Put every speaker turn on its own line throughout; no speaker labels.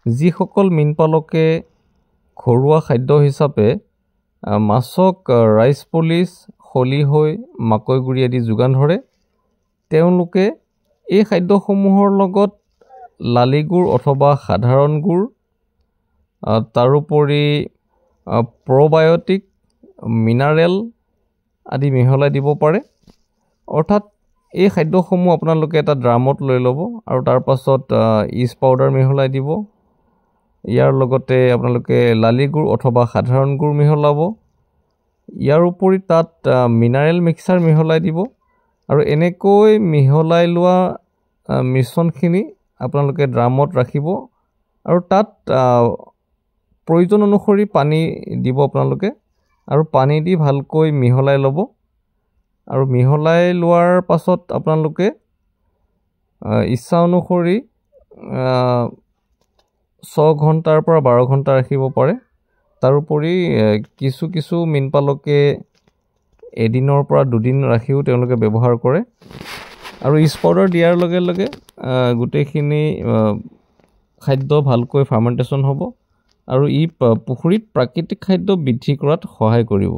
যিসকল মীনপালকে ঘৰুৱা খাদ্য হিচাপে মাছক ৰাইচ পলিচ, খলিহৈ, মাকৈ গুড়ি আদি যোগান ধৰে, তেওঁলোকে এই খাদ্যসমূহৰ লগত লালি গুড় অথবা সাধাৰণ গুড়, তাৰোপৰি প্ৰ'বায়'টিক, মিনাৰেল আদি মিহলাই দিব পাৰে। অৰ্থাৎ এই খাদ্যসমূহ আপোনালোকে এটা ড্ৰামত লৈ ল'ব আৰু তাৰ পাছত ইষ্ট পাউডাৰ মিহলাই দিব। ইয়াৰ লগতে আপোনালোকে লালি গুড় অথবা সাধাৰণ গুড় মিহলাব। ইয়াৰ উপৰি তাত মিনাৰেল মিক্সাৰ মিহলাই দিব আৰু এনেকৈ মিহলাই লোৱা মিশ্ৰণখিনি আপোনালোকে ড্ৰামত ৰাখিব আৰু তাত প্ৰয়োজন অনুসৰি পানী দিব আপোনালোকে আৰু পানী দি ভালকৈ মিহলাই ল'ব। আৰু মিহলাই লোৱাৰ পাছত আপোনালোকে ইচ্ছা অনুসৰি 6 ঘণ্টাৰ পৰা 12 ঘণ্টা ৰাখিব পাৰে। তাৰোপৰি কিছু মীনপালকে এদিনৰ পৰা 2 দিন ৰাখিও তেওঁলোকে ব্যৱহাৰ কৰে। আৰু ইষ্ট পাউডাৰ দিয়াৰ লগে লগে গোটেইখিনি খাদ্য ভালকৈ ফাৰ্মেণ্টেশ্যন হ'ব আৰু ই পুখুৰীত প্ৰাকৃতিক খাদ্য বৃদ্ধি কৰাত সহায় কৰিব।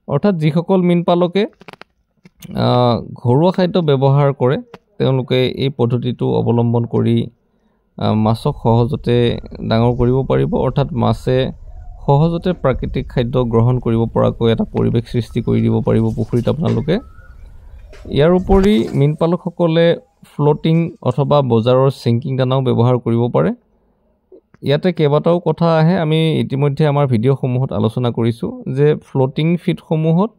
অৰ্থাৎ যিসকল মীনপালকে ঘৰুৱা খাদ্য ব্যৱহাৰ কৰে তেওঁলোকে এই পদ্ধতিটো অৱলম্বন কৰি মাছক সহজতে ডাঙৰ কৰিব পাৰিব। অৰ্থাৎ মাছে সহজতে প্ৰাকৃতিক খাদ্য গ্ৰহণ কৰিব পৰাকৈ এটা পৰিৱেশ সৃষ্টি কৰি দিব পাৰিব পুখুৰীত আপোনালোকে। ইয়াৰ উপৰি মীনপালকসকলে ফ্ল'টিং অথবা বজাৰৰ ছিংকিং দানাও ব্যৱহাৰ কৰিব পাৰে। ইয়াতে কেইবাটাও কথা আহে, আমি ইতিমধ্যে আমাৰ ভিডিঅ'সমূহত আলোচনা কৰিছোঁ যে ফ্ল'টিং ফিডসমূহত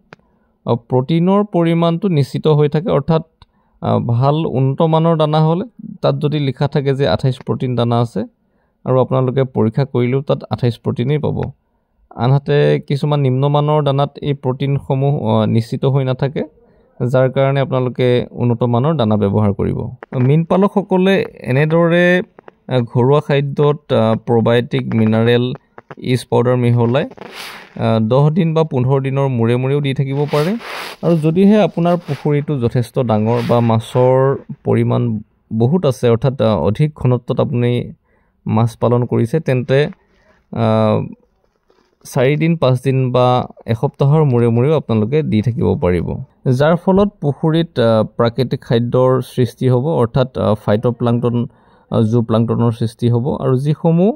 প্ৰটিনৰ পৰিমাণটো নিশ্চিত হৈ থাকে। অৰ্থাৎ ভাল উন্নত মানৰ দানা হ'লে তাত যদি লিখা থাকে যে 28 প্ৰটিন দানা আছে আৰু আপোনালোকে পৰীক্ষা কৰিলেও তাত 28 প্ৰটিনেই পাব। আনহাতে কিছুমান নিম্নমানৰ দানাত এই প্ৰটিনসমূহ নিশ্চিত হৈ নাথাকে, যাৰ কাৰণে আপোনালোকে উন্নত মানৰ দানা ব্যৱহাৰ কৰিব। মীনপালকসকলে এনেদৰে ঘৰুৱা খাদ্যত প্ৰ'বায়'টিক, মিনাৰেল, ইষ্ট পাউডাৰ মিহলাই 10 দিন বা 15 দিনৰ মূৰেও দি থাকিব পাৰে। আৰু যদিহে আপোনাৰ পুখুৰীটো যথেষ্ট ডাঙৰ বা মাছৰ পৰিমাণ বহুত আছে, অৰ্থাৎ অধিক ঘনত্বত আপুনি মাছ পালন কৰিছে, তেন্তে 4 দিন, 5 দিন বা এসপ্তাহৰ মূৰেও আপোনালোকে দি থাকিব পাৰিব। যাৰ ফলত পুখুৰীত প্ৰাকৃতিক খাদ্যৰ সৃষ্টি হ'ব, অৰ্থাৎ ফাইটোপ্লাংকটন, জুপ্লাংকটনৰ সৃষ্টি হ'ব আৰু যিসমূহ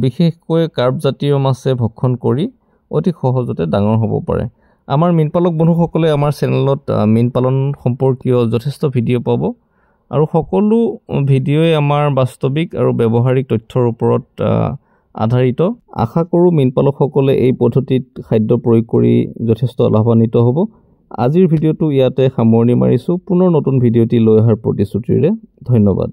বিশেষকৈ কাৰ্বজাতীয় মাছে ভক্ষণ কৰি অতি সহজতে ডাঙৰ হ'ব পাৰে। আমাৰ মীনপালক বন্ধুসকলে আমাৰ চেনেলত মীন পালন সম্পৰ্কীয় যথেষ্ট ভিডিঅ' পাব আৰু সকলো ভিডিঅ'ই আমাৰ বাস্তৱিক আৰু ব্যৱহাৰিক তথ্যৰ ওপৰত আধাৰিত। আশা কৰোঁ মীনপালকসকলে এই পদ্ধতিত খাদ্য প্ৰয়োগ কৰি যথেষ্ট লাভান্বিত হ'ব। আজিৰ ভিডিঅ'টো ইয়াতে সামৰণি মাৰিছোঁ। পুনৰ নতুন ভিডিঅ'টি লৈ অহাৰ প্ৰতিশ্ৰুতিৰে ধন্যবাদ।